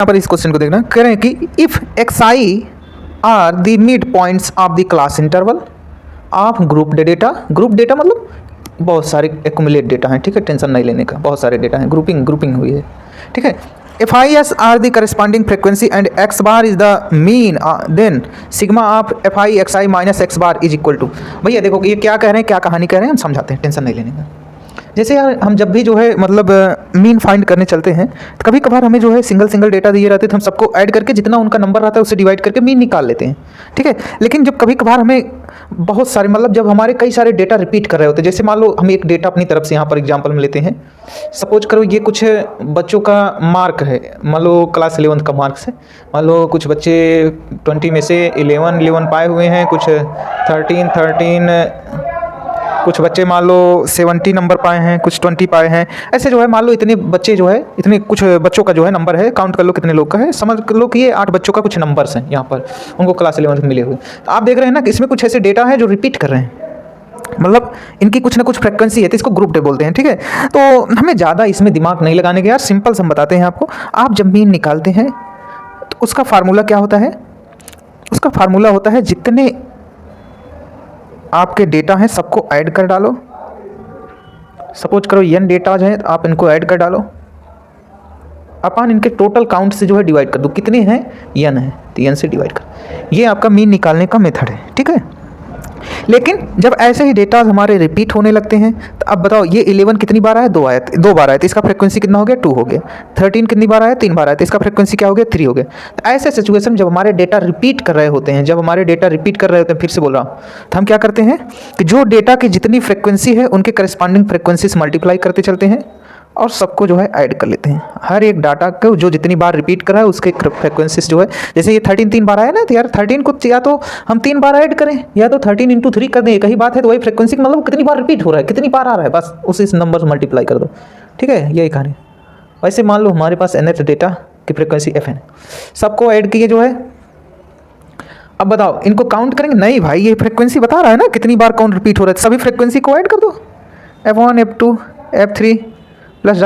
यहाँ पर इस क्वेश्चन को देखना, कह रहे हैं कि if x I R the mid points of the class interval of group data. Group data मतलब बहुत सारे एक्यूमुलेट डेटा हैं, ठीक है, टेंशन नहीं लेने का, बहुत सारे डेटा हैं, ग्रुपिंग हुई है, ठीक है। If I S are the corresponding frequency and X bar is the mean, then sigma of F I X I minus X bar is equal to. भैया देखो ये क्या कह रहे हैं, क्या कहानी कह रहे हैं, हम समझाते हैं, टेंशन नहीं लेने का। जैसे यार हम जब भी जो है मतलब मीन फाइंड करने चलते हैं तो कभी कभार हमें जो है सिंगल डेटा दिए रहते हैं, तो हम सबको ऐड करके जितना उनका नंबर रहता है उससे डिवाइड करके मीन निकाल लेते हैं, ठीक है। लेकिन जब कभी कभार हमें बहुत सारे मतलब जब हमारे कई सारे डेटा रिपीट कर रहे होते हैं, जैसे मान लो हम एक डेटा अपनी तरफ से यहाँ पर एग्जाम्पल में लेते हैं, सपोज करो ये कुछ बच्चों का मार्क है, मान लो क्लास 11 का मार्क्स है, मान लो कुछ बच्चे 20 में से 11 पाए हुए हैं, कुछ 13, कुछ बच्चे मान लो 70 नंबर पाए हैं, कुछ 20 पाए हैं, ऐसे जो है मान लो इतने बच्चे जो है, इतने कुछ बच्चों का जो है नंबर है, काउंट कर लो कितने लोग का है, समझ लो कि ये 8 बच्चों का कुछ नंबर्स हैं यहाँ पर, उनको क्लास 11 में मिले हुए। तो आप देख रहे हैं ना कि इसमें कुछ ऐसे डेटा है जो रिपीट कर रहे हैं, मतलब इनकी कुछ ना कुछ फ्रिक्वेंसी है, तो इसको ग्रुप डे बोलते हैं, ठीक है। तो हमें ज़्यादा इसमें दिमाग नहीं लगाने के यार, सिंपल से हम बताते हैं आपको। आप जब मीन निकालते हैं तो उसका फार्मूला क्या होता है, उसका फार्मूला होता है जितने आपके डेटा हैं सबको ऐड कर डालो। सपोज करो n डेटा हैं तो आप इनको ऐड कर डालो, अपन इनके टोटल काउंट से जो है डिवाइड कर दो, कितने हैं n है तो n से डिवाइड कर, ये आपका मीन निकालने का मेथड है, ठीक है। लेकिन जब ऐसे ही डेटा हमारे रिपीट होने लगते हैं तो अब बताओ ये 11 कितनी बार आया, 2 बार आया, तो इसका फ्रिक्वेंसी कितना हो गया, 2 हो गया। 13 कितनी बार आया, 3 बार आया, तो इसका फ्रिक्वेंसी क्या हो गया, 3 हो गया। तो ऐसे सिचुएशन जब हमारे डेटा रिपीट कर रहे होते हैं, फिर से बोल रहा हूँ, तो हम क्या करते हैं कि जो डेटा की जितनी फ्रिक्वेंसी है उनके करस्पॉन्डिंग फ्रिक्वेंसी से मल्टीप्लाई करते चलते हैं और सबको जो है ऐड कर लेते हैं। हर एक डाटा को जो जितनी बार रिपीट कर रहा है उसके फ्रिक्वेंसीज जो है, जैसे ये 13 3 बार आया ना, तो यार 13 को या तो हम 3 बार ऐड करें या तो 13 × 3 कर दें, एक ही बात है। तो वही फ्रिक्वेंसी मतलब कितनी बार रिपीट हो रहा है, कितनी बार आ रहा है, बस उसी नंबर से मल्टीप्लाई कर दो, ठीक है, यही कहानी। वैसे मान लो हमारे पास nth डेटा की फ्रिक्वेंसी fn, सबको ऐड किए जो है। अब बताओ इनको काउंट करेंगे, नहीं भाई ये फ्रिक्वेंसी बता रहा है ना कितनी बार काउंट रिपीट हो रहा है, सभी फ्रिक्वेंसी को ऐड कर दो, f1 f2 f3 plus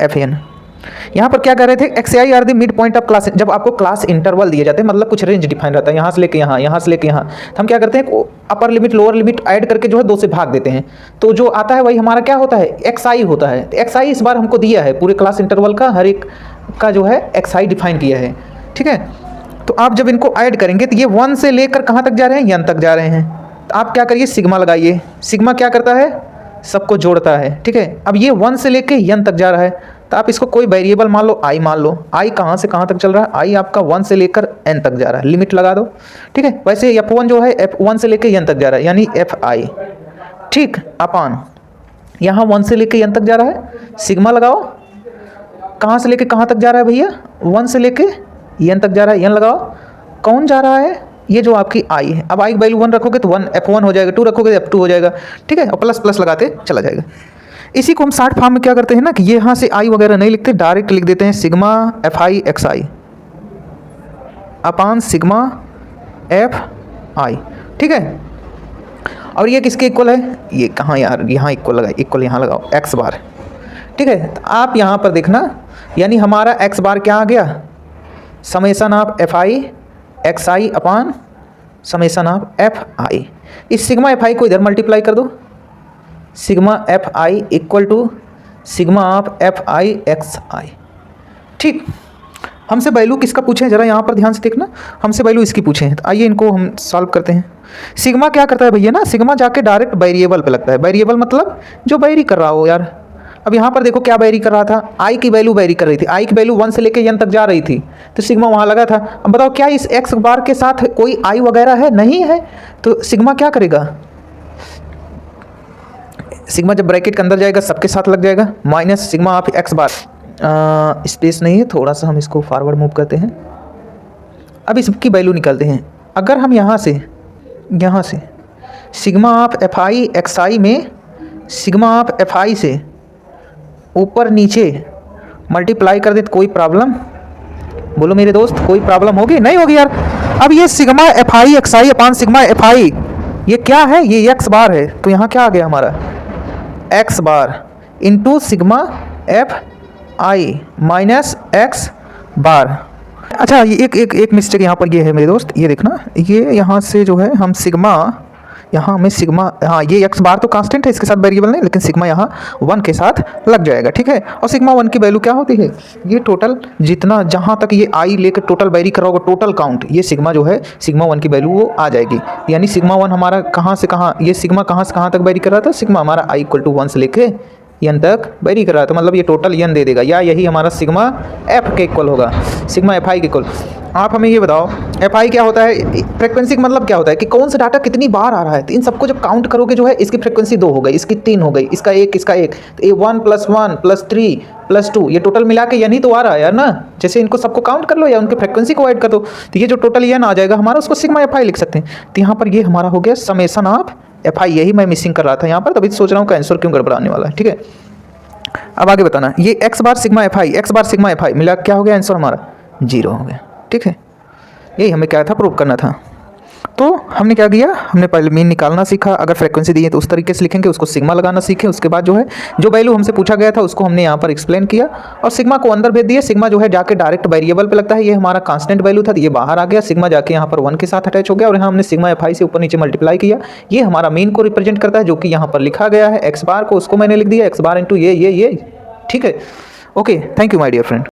fn। यहाँ पर क्या कर रहे थे, x I R the mid point of class. जब आपको क्लास इंटरवल दिए जाते हैं मतलब कुछ रेंज डिफाइन रहता है, यहाँ से लेके यहाँ, यहाँ से लेके यहाँ, तो हम क्या करते हैं upper limit lower limit add करके जो है 2 से भाग देते हैं, तो जो आता है वही हमारा क्या होता है, एक्स आई होता है। एक्स आई इस बार हमको दिया है, पूरे क्लास इंटरवल का हर एक का जो है एक्स आई डिफाइन किया है, ठीक है। तो आप जब इनको ऐड करेंगे तो ये 1 से लेकर कहाँ तक जा रहे हैं, n तक जा रहे हैं। तो आप क्या करिए, सिग्मा लगाइए। सिग्मा क्या करता है, सबको जोड़ता है, ठीक है। अब ये 1 से लेके n तक जा रहा है, तो आप इसको कोई वेरिएबल मान लो, i मान लो। i कहाँ से कहाँ तक चल रहा है, i आपका 1 से लेकर n तक जा रहा है, लिमिट लगा दो, ठीक है। वैसे f1 जो है f1 से लेकर n तक जा रहा है, यानी fi, ठीक, अपान यहाँ 1 से लेकर n तक जा रहा है, सिग्मा लगाओ। कहाँ से लेके कहाँ तक जा रहा है भैया, 1 से लेके n तक जा रहा है, n लगाओ। कौन जा रहा है, ये जो आपकी i है। अब i की वैल्यू 1 रखोगे तो 1 f1 हो जाएगा, 2 रखोगे तो f2 हो जाएगा, ठीक है, और प्लस प्लस लगाते चला जाएगा। इसी को हम शॉर्ट फॉर्म में क्या करते हैं ना कि ये यहाँ से i वगैरह नहीं लिखते, डायरेक्ट लिख देते हैं सिग्मा fi xi अपान सिग्मा fi, ठीक है। और ये किसके इक्वल है, ये कहाँ यार, यहाँ इक्वल लगाए, इक्वल यहाँ लगाओ x बार, ठीक है। तो आप यहाँ पर देखना, यानी हमारा x बार क्या आ गया, summation of fi xi upon summation of fi। इस सिग्मा fi को इधर मल्टीप्लाई कर दो, sigma fi equal to sigma of fi xi, ठीक। हमसे वैल्यू किसका पूछे हैं, जरा यहाँ पर ध्यान से देखना, हमसे वैल्यू इसकी पूछे हैं। तो आइए इनको हम सॉल्व करते हैं। सिग्मा क्या करता है भैया ना, सिग्मा जाके डायरेक्ट वेरिएबल पे लगता है। वेरिएबल मतलब जो वेरी कर रहा हो यार। अब यहाँ पर देखो क्या वेरी कर रहा था, i की वैल्यू वेरी कर रही थी, i की वैल्यू 1 से लेकर n तक जा रही थी, तो सिग्मा वहाँ लगा था। अब बताओ क्या इस x बार के साथ कोई i वगैरह है, नहीं है, तो सिग्मा क्या करेगा, सिग्मा जब ब्रैकेट के अंदर जाएगा सबके साथ लग जाएगा, minus sigma of x bar, space नहीं है, थोड़ा सा हम इसको फॉरवर्ड मूव करते हैं। अब इसकी वैल्यू निकालते हैं। अगर हम यहाँ से सिग्मा ऑफ fi xi में सिग्मा ऑफ fi से ऊपर नीचे मल्टीप्लाई कर दे तो कोई प्रॉब्लम, बोलो मेरे दोस्त, कोई प्रॉब्लम होगी, नहीं होगी यार। अब ये सिग्मा fi xi अपान सिग्मा fi ये क्या है, ये x बार है, तो यहाँ क्या आ गया हमारा x bar into sigma fi minus x bar, अच्छा ये एक मिस्टेक यहाँ पर ये है मेरे दोस्त, ये देखना, ये यहाँ से जो है हम सिग्मा, यहाँ हमें सिग्मा, हाँ ये एक्स बार तो कांस्टेंट है, इसके साथ वेरिएबल नहीं, लेकिन सिग्मा यहाँ 1 के साथ लग जाएगा, ठीक है। और सिग्मा 1 की वैल्यू क्या होती है, ये टोटल जितना जहाँ तक ये आई लेकर टोटल वेरी कर रहा होगा, टोटल काउंट, ये सिग्मा जो है सिग्मा 1 की वैल्यू वो आ जाएगी। यानी सिग्मा 1 हमारा कहाँ से कहाँ, ये सिग्मा कहाँ से कहाँ तक वेरी कर रहा था, सिग्मा हमारा आई इक्वल टू 1 से लेके एन तक वेरी कर रहा था, मतलब ये टोटल एन दे देगा, या यही हमारा सिग्मा एफ के इक्वल होगा, सिग्मा एफ आई के इक्वल। आप हमें ये बताओ एफ आई क्या होता है, फ्रिक्वेंसी का मतलब क्या होता है कि कौन सा डाटा कितनी बार आ रहा है। तो इन सबको जब काउंट करोगे जो है, इसकी फ्रिक्वेंसी 2 हो गई, इसकी 3 हो गई, इसका 1, इसका 1, तो ये 1 + 1 + 3 + 2, ये टोटल मिला के एन ही तो आ रहा है यार ना। जैसे इनको सबको काउंट कर लो या उनकी फ्रिक्वेंसी को ऐड कर दो, तो ये जो टोटल एन आ जाएगा हमारा, उसको सिग्मा एफ आई लिख सकते हैं। तो यहाँ पर ये हमारा हो गया समेसन ऑफ एफ आई, यही मैं मिसिंग कर रहा था यहाँ पर, तभी सोच रहा हूँ कि आंसर क्यों गड़बड़ाने वाला है, ठीक है। अब आगे बताना, ये x bar sigma F I, x bar sigma F I मिला क्या हो गया, आंसर हमारा 0 हो गया, ठीक है। यही हमें क्या था, प्रूव करना था। तो हमने क्या किया, हमने पहले मीन निकालना सीखा, अगर फ्रीक्वेंसी दी है तो उस तरीके से लिखेंगे, उसको सिग्मा लगाना सीखे। उसके बाद जो है जो वैल्यू हमसे पूछा गया था उसको हमने यहाँ पर एक्सप्लेन किया और सिग्मा को अंदर भेज दिया। सिग्मा जो है जाके डायरेक्ट वेरिएबल पे लगता है, ये हमारा कांस्टेंट वैल्यू था, ये बाहर आ गया, सिग्मा जाके यहाँ पर 1 के साथ अटैच हो गया और यहाँ हमने सिग्मा एफ आई से ऊपर नीचे मल्टीप्लाई किया। ये हमारा मीन को रिप्रेजेंट करता है, जो कि यहाँ पर लिखा गया है एक्स बार को, उसको मैंने लिख दिया एक्स बार इंटू ये, ठीक है। Okay, thank you my dear friend.